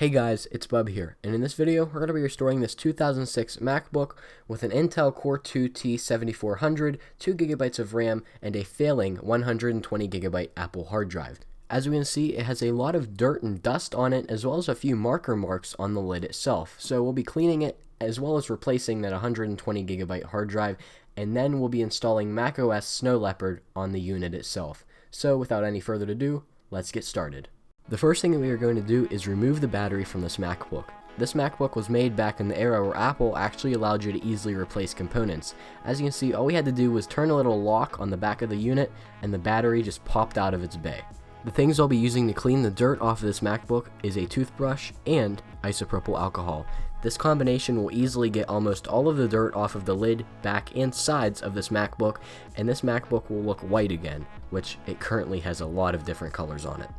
Hey guys, it's Bub here, and in this video we're going to be restoring this 2006 MacBook with an Intel Core 2 T7400, 2GB of RAM, and a failing 120GB Apple hard drive. As we can see, it has a lot of dirt and dust on it, as well as a few marker marks on the lid itself, so we'll be cleaning it as well as replacing that 120GB hard drive, and then we'll be installing macOS Snow Leopard on the unit itself. So without any further ado, let's get started. The first thing that we are going to do is remove the battery from this MacBook. This MacBook was made back in the era where Apple actually allowed you to easily replace components. As you can see, all we had to do was turn a little lock on the back of the unit and the battery just popped out of its bay. The things I'll be using to clean the dirt off of this MacBook is a toothbrush and isopropyl alcohol. This combination will easily get almost all of the dirt off of the lid, back, and sides of this MacBook, and this MacBook will look white again, which it currently has a lot of different colors on it.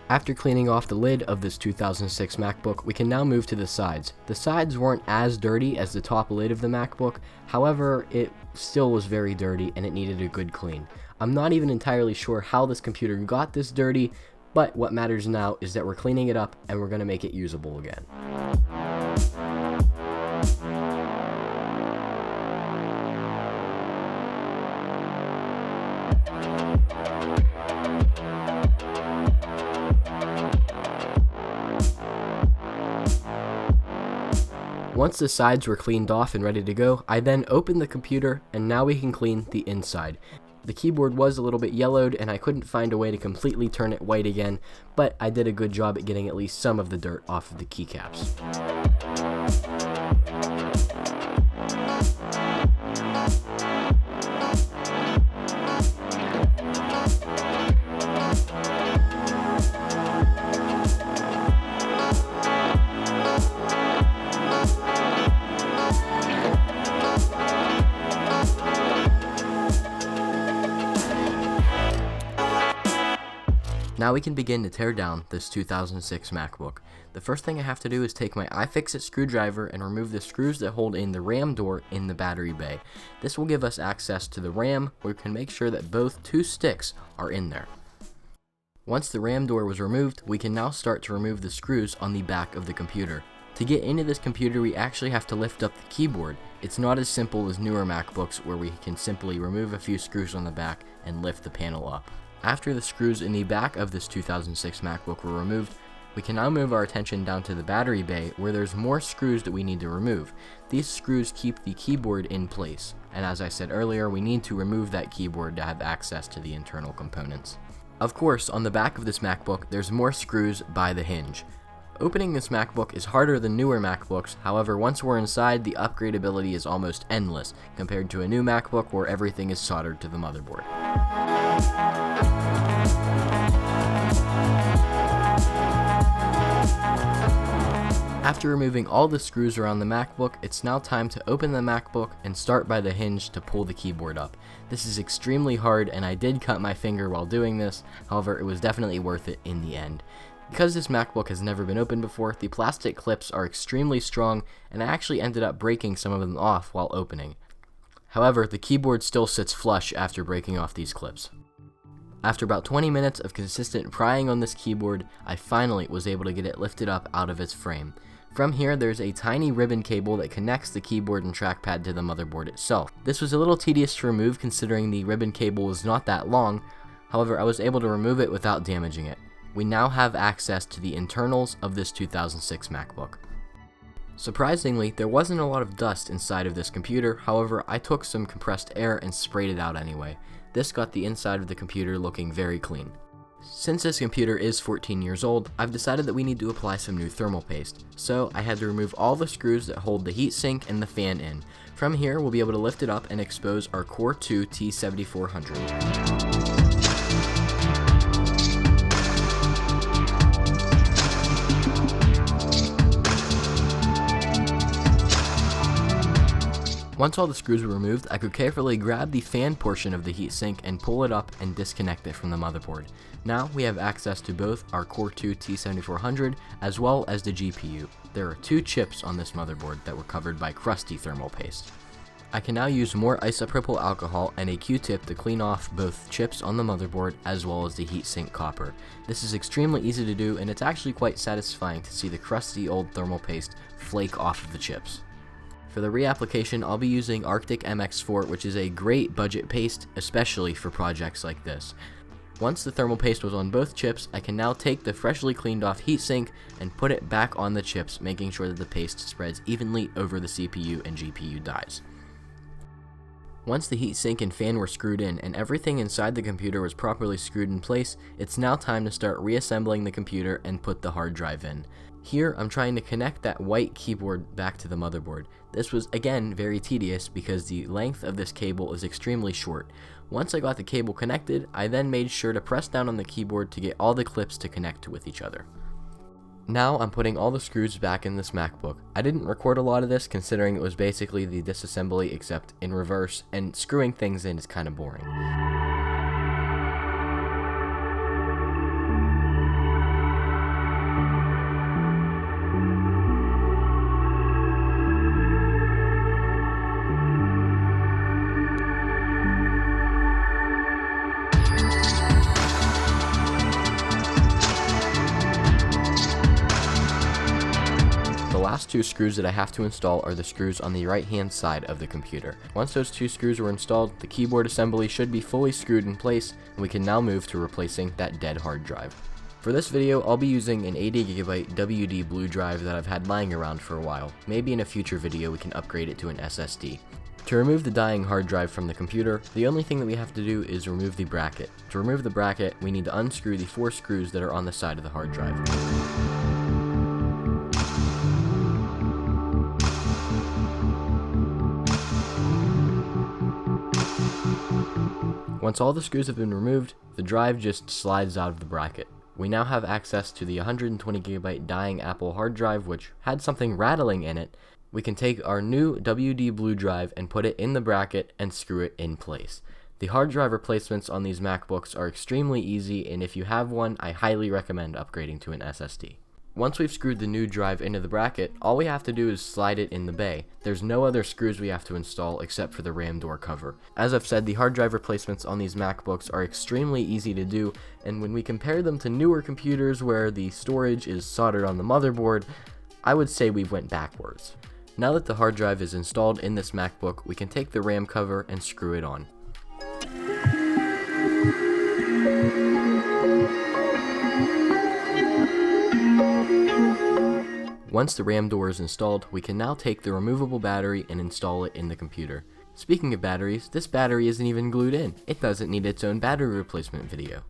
After cleaning off the lid of this 2006 MacBook, we can now move to the sides. The sides weren't as dirty as the top lid of the MacBook, however, it still was very dirty and it needed a good clean. I'm not even entirely sure how this computer got this dirty, but what matters now is that we're cleaning it up and we're going to make it usable again. Once the sides were cleaned off and ready to go, I then opened the computer and now we can clean the inside. The keyboard was a little bit yellowed and I couldn't find a way to completely turn it white again, but I did a good job at getting at least some of the dirt off of the keycaps. Now we can begin to tear down this 2006 MacBook. The first thing I have to do is take my iFixit screwdriver and remove the screws that hold in the RAM door in the battery bay. This will give us access to the RAM, where we can make sure that both two sticks are in there. Once the RAM door was removed, we can now start to remove the screws on the back of the computer. To get into this computer, we actually have to lift up the keyboard. It's not as simple as newer MacBooks where we can simply remove a few screws on the back and lift the panel up. After the screws in the back of this 2006 MacBook were removed, we can now move our attention down to the battery bay where there's more screws that we need to remove. These screws keep the keyboard in place, and as I said earlier, we need to remove that keyboard to have access to the internal components. Of course, on the back of this MacBook, there's more screws by the hinge. Opening this MacBook is harder than newer MacBooks, however, once we're inside, the upgradability is almost endless compared to a new MacBook where everything is soldered to the motherboard. After removing all the screws around the MacBook, it's now time to open the MacBook and start by the hinge to pull the keyboard up. This is extremely hard and I did cut my finger while doing this, however it was definitely worth it in the end. Because this MacBook has never been opened before, the plastic clips are extremely strong and I actually ended up breaking some of them off while opening. However, the keyboard still sits flush after breaking off these clips. After about 20 minutes of consistent prying on this keyboard, I finally was able to get it lifted up out of its frame. From here, there's a tiny ribbon cable that connects the keyboard and trackpad to the motherboard itself. This was a little tedious to remove considering the ribbon cable was not that long, however I was able to remove it without damaging it. We now have access to the internals of this 2006 MacBook. Surprisingly, there wasn't a lot of dust inside of this computer, however I took some compressed air and sprayed it out anyway. This got the inside of the computer looking very clean. Since this computer is 14 years old, I've decided that we need to apply some new thermal paste, so I had to remove all the screws that hold the heatsink and the fan in. From here, we'll be able to lift it up and expose our Core 2 T7400. Once all the screws were removed, I could carefully grab the fan portion of the heatsink and pull it up and disconnect it from the motherboard. Now we have access to both our Core 2 T7400 as well as the GPU. There are two chips on this motherboard that were covered by crusty thermal paste. I can now use more isopropyl alcohol and a Q-tip to clean off both chips on the motherboard as well as the heatsink copper. This is extremely easy to do, and it's actually quite satisfying to see the crusty old thermal paste flake off of the chips. For the reapplication, I'll be using Arctic MX4, which is a great budget paste, especially for projects like this. Once the thermal paste was on both chips, I can now take the freshly cleaned off heatsink and put it back on the chips, making sure that the paste spreads evenly over the CPU and GPU dies. Once the heatsink and fan were screwed in and everything inside the computer was properly screwed in place, it's now time to start reassembling the computer and put the hard drive in. Here, I'm trying to connect that white keyboard back to the motherboard. This was, again, very tedious because the length of this cable is extremely short. Once I got the cable connected, I then made sure to press down on the keyboard to get all the clips to connect with each other. Now I'm putting all the screws back in this MacBook. I didn't record a lot of this considering it was basically the disassembly except in reverse, and screwing things in is kind of boring. The last two screws that I have to install are the screws on the right hand side of the computer. Once those two screws were installed, the keyboard assembly should be fully screwed in place, and we can now move to replacing that dead hard drive. For this video, I'll be using an 80GB WD Blue drive that I've had lying around for a while. Maybe in a future video we can upgrade it to an SSD. To remove the dying hard drive from the computer, the only thing that we have to do is remove the bracket. To remove the bracket, we need to unscrew the 4 screws that are on the side of the hard drive. Once all the screws have been removed, the drive just slides out of the bracket. We now have access to the 120GB dying Apple hard drive, which had something rattling in it. We can take our new WD Blue drive and put it in the bracket and screw it in place. The hard drive replacements on these MacBooks are extremely easy, and if you have one, I highly recommend upgrading to an SSD. Once we've screwed the new drive into the bracket, all we have to do is slide it in the bay. There's no other screws we have to install except for the RAM door cover. As I've said, the hard drive replacements on these MacBooks are extremely easy to do, and when we compare them to newer computers where the storage is soldered on the motherboard, I would say we went backwards. Now that the hard drive is installed in this MacBook, we can take the RAM cover and screw it on. Once the RAM door is installed, we can now take the removable battery and install it in the computer. Speaking of batteries, this battery isn't even glued in. It doesn't need its own battery replacement video.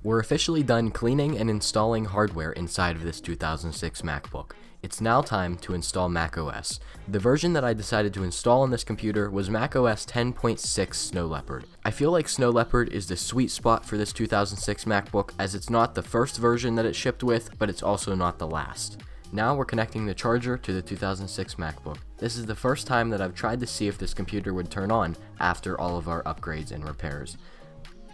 We're officially done cleaning and installing hardware inside of this 2006 MacBook. It's now time to install macOS. The version that I decided to install on this computer was macOS 10.6 Snow Leopard. I feel like Snow Leopard is the sweet spot for this 2006 MacBook, as it's not the first version that it shipped with, but it's also not the last. Now we're connecting the charger to the 2006 MacBook. This is the first time that I've tried to see if this computer would turn on after all of our upgrades and repairs.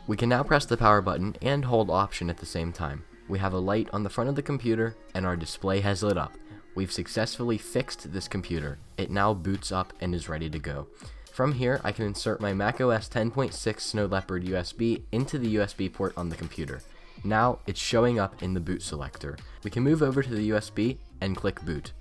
We can now press the power button and hold Option at the same time. We have a light on the front of the computer and our display has lit up. We've successfully fixed this computer. It now boots up and is ready to go. From here, I can insert my macOS 10.6 Snow Leopard USB into the USB port on the computer. Now it's showing up in the boot selector. We can move over to the USB and click boot.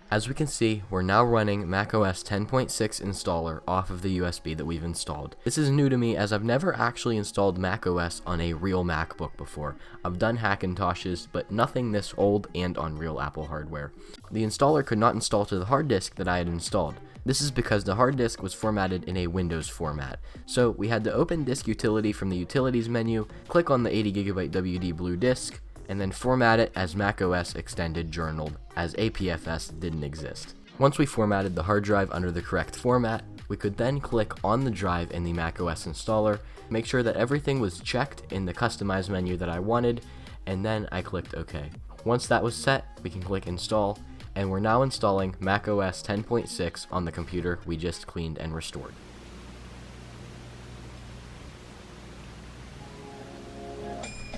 As we can see, we're now running macOS 10.6 installer off of the USB that we've installed. This is new to me as I've never actually installed macOS on a real MacBook before. I've done Hackintoshes, but nothing this old and on real Apple hardware. The installer could not install to the hard disk that I had installed. This is because the hard disk was formatted in a Windows format. So we had to open Disk Utility from the Utilities menu, click on the 80GB WD Blue disk, and then format it as macOS Extended Journaled, as APFS didn't exist. Once we formatted the hard drive under the correct format, we could then click on the drive in the macOS installer, make sure that everything was checked in the Customize menu that I wanted, and then I clicked OK. Once that was set, we can click Install, and we're now installing macOS 10.6 on the computer we just cleaned and restored.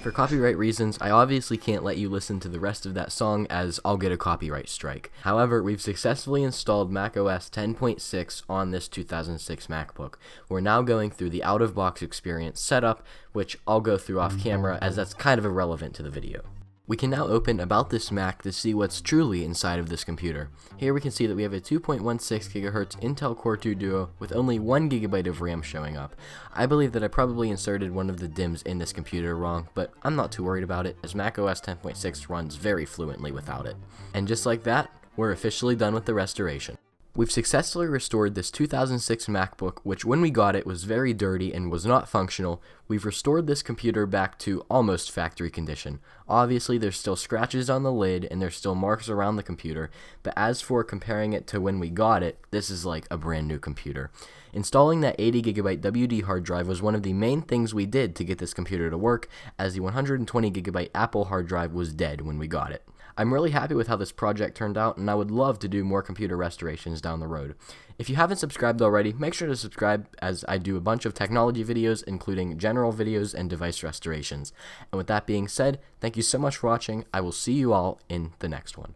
For copyright reasons, I obviously can't let you listen to the rest of that song as I'll get a copyright strike. However, we've successfully installed macOS 10.6 on this 2006 MacBook. We're now going through the out-of-box experience setup, which I'll go through off camera as that's kind of irrelevant to the video. We can now open About This Mac to see what's truly inside of this computer. Here we can see that we have a 2.16 GHz Intel Core 2 Duo with only 1 GB of RAM showing up. I believe that I probably inserted one of the DIMMs in this computer wrong, but I'm not too worried about it as macOS 10.6 runs very fluently without it. And just like that, we're officially done with the restoration. We've successfully restored this 2006 MacBook, which when we got it was very dirty and was not functional. We've restored this computer back to almost factory condition. Obviously there's still scratches on the lid and there's still marks around the computer, but as for comparing it to when we got it, this is like a brand new computer. Installing that 80 GB WD hard drive was one of the main things we did to get this computer to work, as the 120 GB Apple hard drive was dead when we got it. I'm really happy with how this project turned out, and I would love to do more computer restorations down the road. If you haven't subscribed already, make sure to subscribe as I do a bunch of technology videos, including general videos and device restorations. And with that being said, thank you so much for watching. I will see you all in the next one.